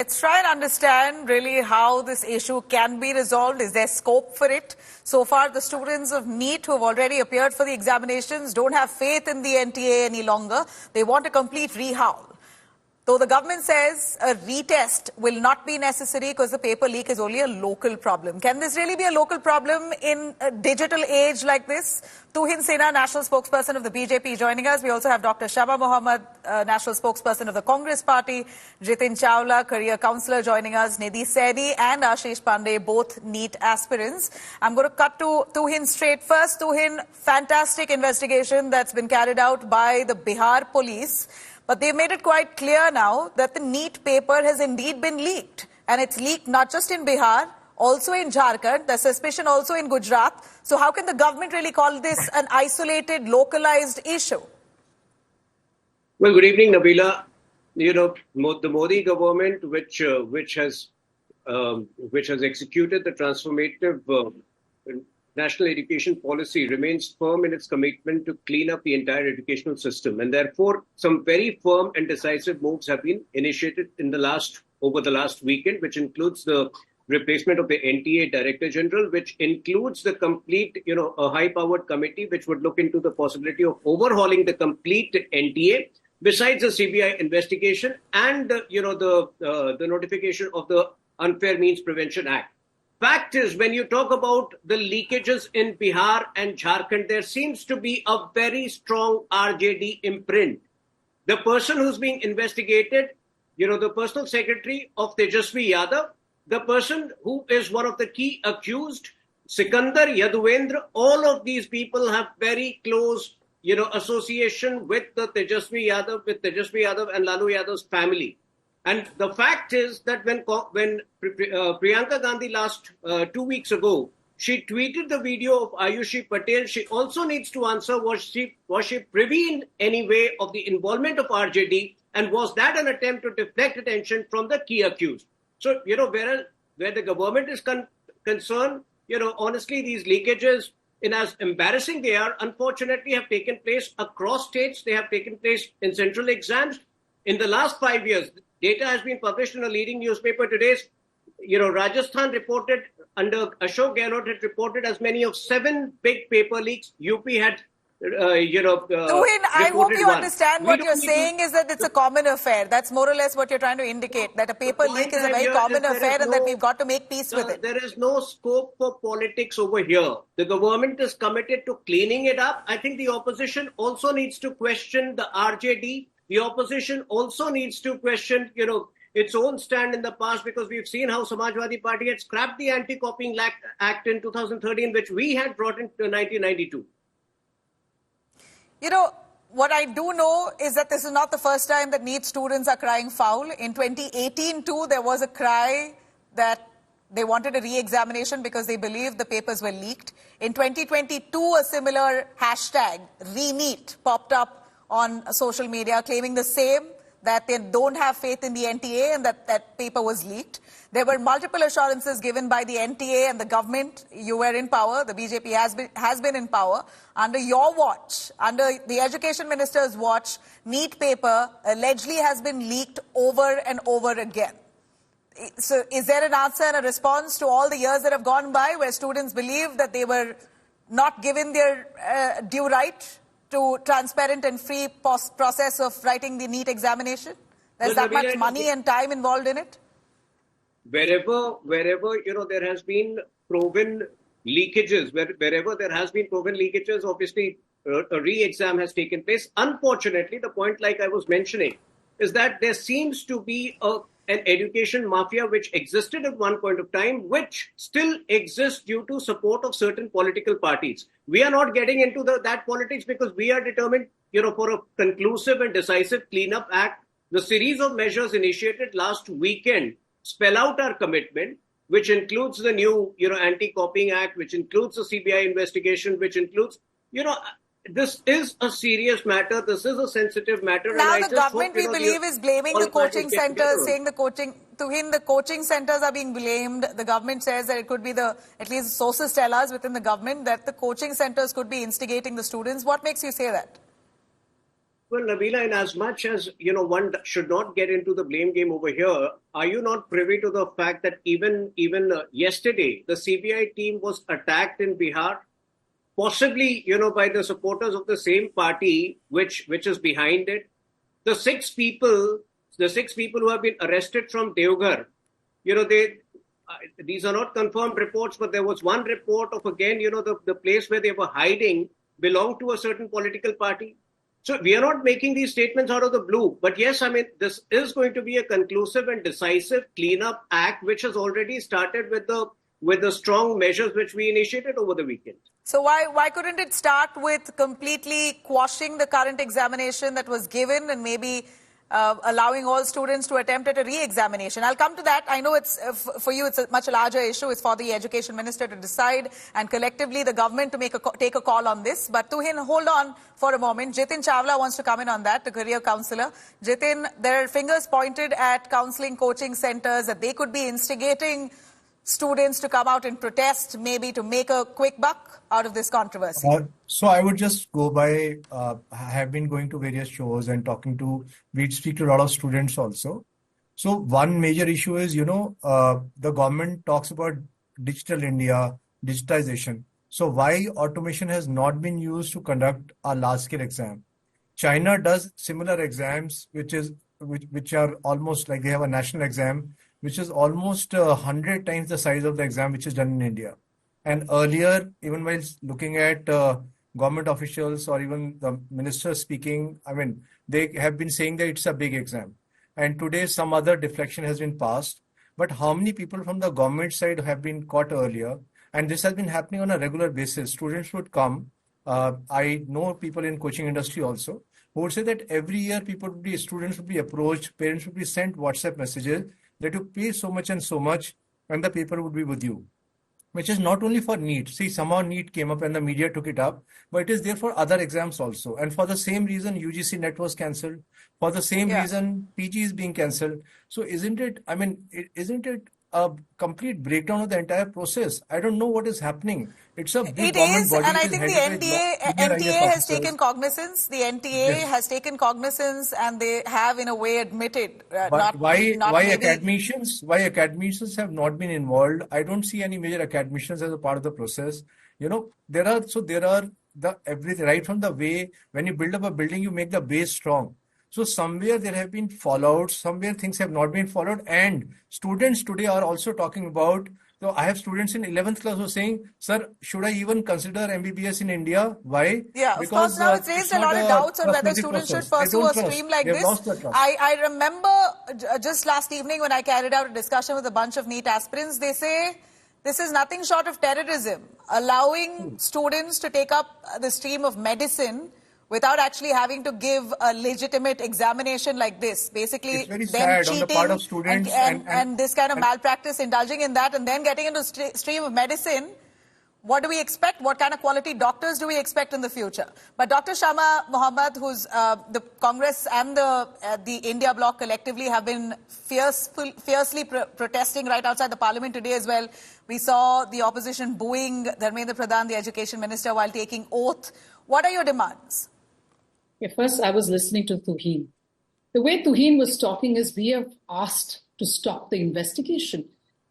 Let's try and understand really how this issue can be resolved. Is there scope for it? So far, the students of NEET who have already appeared for the examinations don't have faith in the NTA any longer. They want a complete rehaul. Though the government says a retest will not be necessary because the paper leak is only a local problem. Can this really be a local problem in a digital age like this? Tuhin Sinha, national spokesperson of the BJP, joining us. We also have Dr. Shaba Mohammed, national spokesperson of the Congress Party. Jitin Chawla, career counsellor, joining us. Nidhi Saini and Ashish Pandey, both NEET aspirants. I'm going to cut to Tuhin straight first. Tuhin, fantastic investigation that's been carried out by the Bihar police. But they've made it quite clear now that the NEET paper has indeed been leaked. And it's leaked not just in Bihar, also in Jharkhand, the suspicion also in Gujarat. So how can the government really call this an isolated, localized issue? Well, good evening, Nabila. You know, the Modi government, which has executed the transformative national education policy, remains firm in its commitment to clean up the entire educational system. And therefore, some very firm and decisive moves have been initiated over the last weekend, which includes the replacement of the NTA Director General, which includes the complete, a high-powered committee which would look into the possibility of overhauling the complete NTA, besides the CBI investigation and, the notification of the Unfair Means Prevention Act. Fact is, when you talk about the leakages in Bihar and Jharkhand, there seems to be a very strong RJD imprint. The person who's being investigated, the personal secretary of Tejasvi Yadav, the person who is one of the key accused, Sikandar Yaduvendra, all of these people have very close, association with the Tejasvi Yadav and Lalu Yadav's family. And the fact is that when Priyanka Gandhi 2 weeks ago, she tweeted the video of Ayushi Patel, she also needs to answer, was she privy in any way of the involvement of RJD, and was that an attempt to deflect attention from the key accused? So, where the government is concerned, honestly, these leakages, in as embarrassing they are, unfortunately have taken place across states. They have taken place in central exams. In the last 5 years, data has been published in a leading newspaper today. Rajasthan reported under Ashok Gehlot had reported as many of 7 big paper leaks. UP had, Tuhin, I hope you understand what you're saying is that it's a common affair. That's more or less what you're trying to indicate, that a paper leak is a very common affair and that we've got to make peace with it. There is no scope for politics over here. The government is committed to cleaning it up. I think the opposition also needs to question the RJD. The opposition also needs to question, its own stand in the past, because we've seen how Samajwadi Party had scrapped the Anti-Copying Act in 2013, which we had brought in 1992. What I do know is that this is not the first time that NEET students are crying foul. In 2018 too, there was a cry that they wanted a re-examination because they believed the papers were leaked. In 2022, a similar hashtag, ReNEET, popped up on social media claiming the same, that they don't have faith in the NTA and that paper was leaked. There were multiple assurances given by the NTA and the government. You were in power. The BJP has been in power. Under your watch, under the education minister's watch, NEET paper allegedly has been leaked over and over again. So is there an answer and a response to all the years that have gone by where students believe that they were not given their due right to transparent and free process of writing the NEET examination? There's that much money and time involved in it? Wherever there has been proven leakages, wherever there has been proven leakages, obviously a re-exam has taken place. Unfortunately, the point, like I was mentioning, is that there seems to be an education mafia which existed at one point of time, which still exists due to support of certain political parties. We are not getting into that politics because we are determined, for a conclusive and decisive cleanup act. The series of measures initiated last weekend spell out our commitment, which includes the new, Anti-Copying Act, which includes the CBI investigation, which includes, this is a serious matter. This is a sensitive matter. Now the government, we believe, is blaming the coaching centers, saying the coaching centers are being blamed. The government says that it could be at least sources tell us within the government that the coaching centers could be instigating the students. What makes you say that? Well, Nabila, in as much as, one should not get into the blame game over here, are you not privy to the fact that even yesterday, the CBI team was attacked in Bihar, possibly, by the supporters of the same party, which is behind it? The six people who have been arrested from Deoghar, these are not confirmed reports, but there was one report of, again, the place where they were hiding belonged to a certain political party. So we are not making these statements out of the blue. But yes, I mean, this is going to be a conclusive and decisive cleanup act, which has already started with the strong measures which we initiated over the weekend. So why couldn't it start with completely quashing the current examination that was given and maybe allowing all students to attempt at a re-examination? I'll come to that. I know it's for you, it's a much larger issue. It's for the education minister to decide and collectively the government to take a call on this. But Tuhin, hold on for a moment. Jitin Chawla wants to come in on that, the career counsellor. Jitin, there are fingers pointed at counselling coaching centres that they could be instigating students to come out and protest, maybe to make a quick buck out of this controversy. So I would just go by, I have been going to various shows and we'd speak to a lot of students also. So one major issue is, the government talks about digital India, digitization. So why automation has not been used to conduct a large-scale exam? China does similar exams, which are almost like they have a national exam, which is almost 100 times the size of the exam which is done in India. And earlier, even while looking at government officials or even the minister speaking, I mean, they have been saying that it's a big exam. And today, some other deflection has been passed. But how many people from the government side have been caught earlier? And this has been happening on a regular basis. Students would come. I know people in coaching industry also who would say that every year students would be approached, parents would be sent WhatsApp messages that you pay so much and so much and the paper would be with you, which is not only for NEET. See, somehow NEET came up and the media took it up, but it is there for other exams also. And for the same reason, UGC NET was cancelled. For the same reason, PG is being cancelled. So isn't it a complete breakdown of the entire process? I don't know what is happening. It's a big government body. And I think the NTA has taken cognizance. The NTA has taken cognizance and they have in a way admitted. Why academicians have not been involved? I don't see any major academicians as a part of the process. There are everything right from the way when you build up a building, you make the base strong. So somewhere there have been fallouts, somewhere things have not been followed, and students today are also talking about. So I have students in 11th class who are saying, "Sir, should I even consider MBBS in India? Why?" Yeah, because, of course, now it's raised a lot of doubts on whether students should pursue a stream like this. I remember just last evening when I carried out a discussion with a bunch of NEET aspirants, they say this is nothing short of terrorism, allowing students to take up the stream of medicine without actually having to give a legitimate examination like this. Basically, them cheating on the part of students and this kind of malpractice, indulging in that, and then getting into stream of medicine. What do we expect? What kind of quality doctors do we expect in the future? But Dr. Shama Mohammad, who's the Congress and the India Bloc collectively have been fiercely protesting right outside the parliament today as well. We saw the opposition booing Dharmendra Pradhan, the education minister, while taking oath. What are your demands? First, I was listening to Tuhin. The way Tuhin was talking is we have asked to stop the investigation.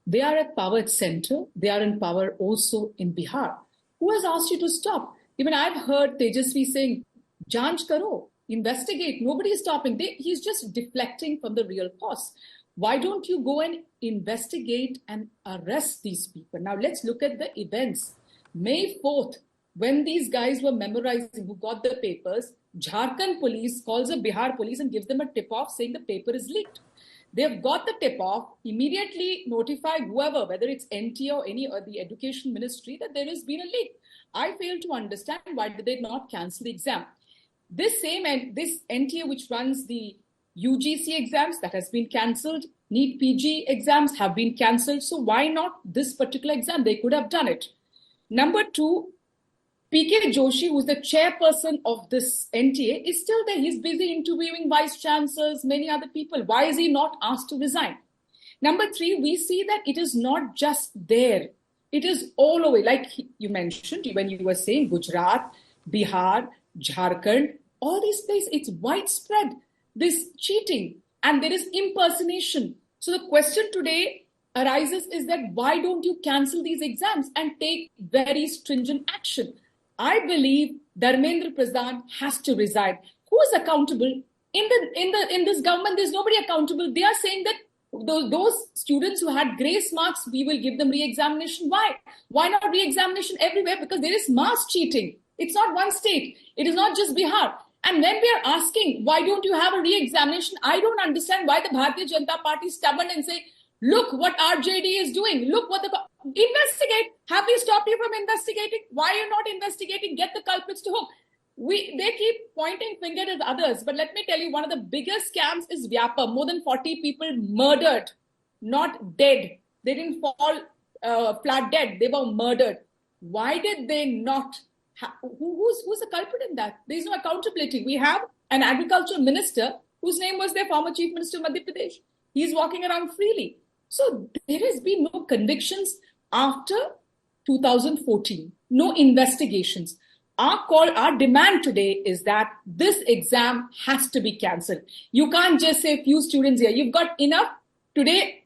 They are at power at center. They are in power also in Bihar. Who has asked you to stop? Even I've heard Tejasvi saying, "Janch karo, investigate." Nobody is stopping. He's just deflecting from the real cause. Why don't you go and investigate and arrest these people? Now let's look at the events. May 4th, when these guys were memorizing, who got the papers, Jharkhand police calls a Bihar police and gives them a tip-off saying the paper is leaked. They've got the tip-off, immediately notify whoever, whether it's NTA or the education ministry, that there has been a leak. I fail to understand why did they not cancel the exam. This NTA which runs the UGC exams, that has been cancelled. NEET PG exams have been cancelled. So why not this particular exam? They could have done it. Number 2, PK Joshi, who's the chairperson of this NTA, is still there. He's busy interviewing vice chancellors, many other people. Why is he not asked to resign? Number 3, we see that it is not just there. It is all over. Like you mentioned when you were saying Gujarat, Bihar, Jharkhand, All these places, it's widespread, this cheating, and there is impersonation. So the question today arises is that why don't you cancel these exams and take very stringent action? I believe Dharmendra Pradhan has to resign. Who is accountable? In this government, there's nobody accountable. They are saying that those students who had grace marks, we will give them re-examination. Why? Why not re-examination everywhere? Because there is mass cheating. It's not one state. It is not just Bihar. And when we are asking, why don't you have a re-examination? I don't understand why the Bharatiya Janata Party is stubborn and say, look what RJD is doing. Look what investigate. Have we stopped you from investigating? Why are you not investigating? Get the culprits to hook. They keep pointing finger at others. But let me tell you, one of the biggest scams is Vyapa. More than 40 people murdered, not dead. They didn't fall flat dead. They were murdered. Why did they not? Who's the culprit in that? There is no accountability. We have an agriculture minister whose name was their former chief minister of Madhya Pradesh. He's walking around freely. So there has been no convictions after 2014. No investigations. Our demand today is that this exam has to be cancelled. You can't just say few students here. You've got enough. Today,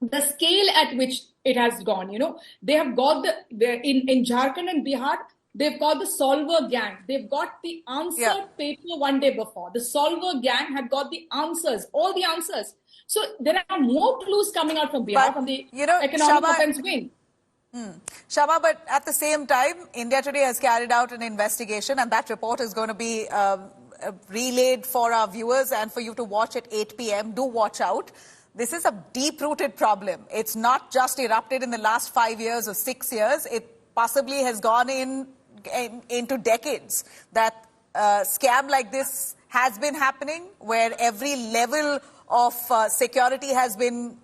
the scale at which it has gone, they have got in Jharkhand and Bihar, they've got the solver gang. They've got the answer paper one day before. The solver gang had got the answers, all the answers. So there are more clues coming out from Bihar, from the economic offense wing. Shama, but at the same time, India Today has carried out an investigation, and that report is going to be relayed for our viewers and for you to watch at 8 p.m. Do watch out. This is a deep-rooted problem. It's not just erupted in the last 5 years or 6 years. It possibly has gone into decades. That scam like this has been happening, where every level of security has been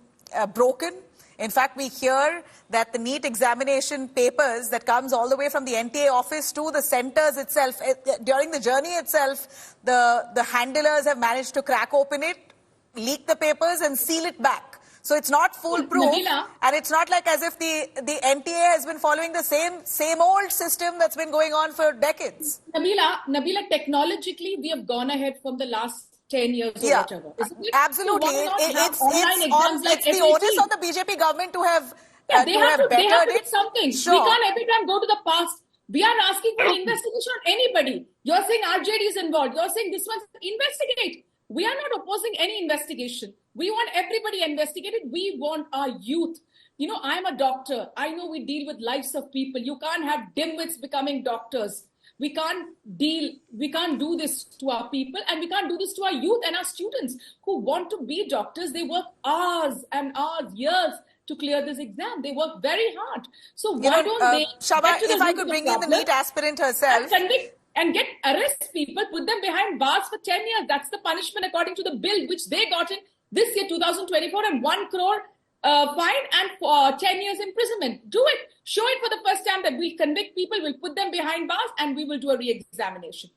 broken. In fact, we hear that the NEET examination papers that comes all the way from the NTA office to the centers itself, during the journey itself, the handlers have managed to crack open it, leak the papers and seal it back. So it's not foolproof. Nabila, and it's not like as if the NTA has been following the same old system that's been going on for decades. Nabila, technologically, we have gone ahead from the last 10 years or whatever. Isn't it? Absolutely. So It's the SAT? onus on the BJP government to have they have to do something. Sure. We can't every time go to the past. We are asking for investigation on anybody. You're saying RJD is involved. You're saying this one's investigate. We are not opposing any investigation. We want everybody investigated. We want our youth. I'm a doctor. I know we deal with lives of people. You can't have dimwits becoming doctors. We can't do this to our people, and we can't do this to our youth and our students who want to be doctors. They work hours and hours, years to clear this exam. They work very hard. So why don't they... Shaba, if I could bring in the NEET aspirant herself... And arrest people, put them behind bars for 10 years. That's the punishment according to the bill, which they got in this year, 2024, and 1 crore fine and 10 years imprisonment. Do it. Show it for the first time that we convict people, we'll put them behind bars, and we will do a re-examination.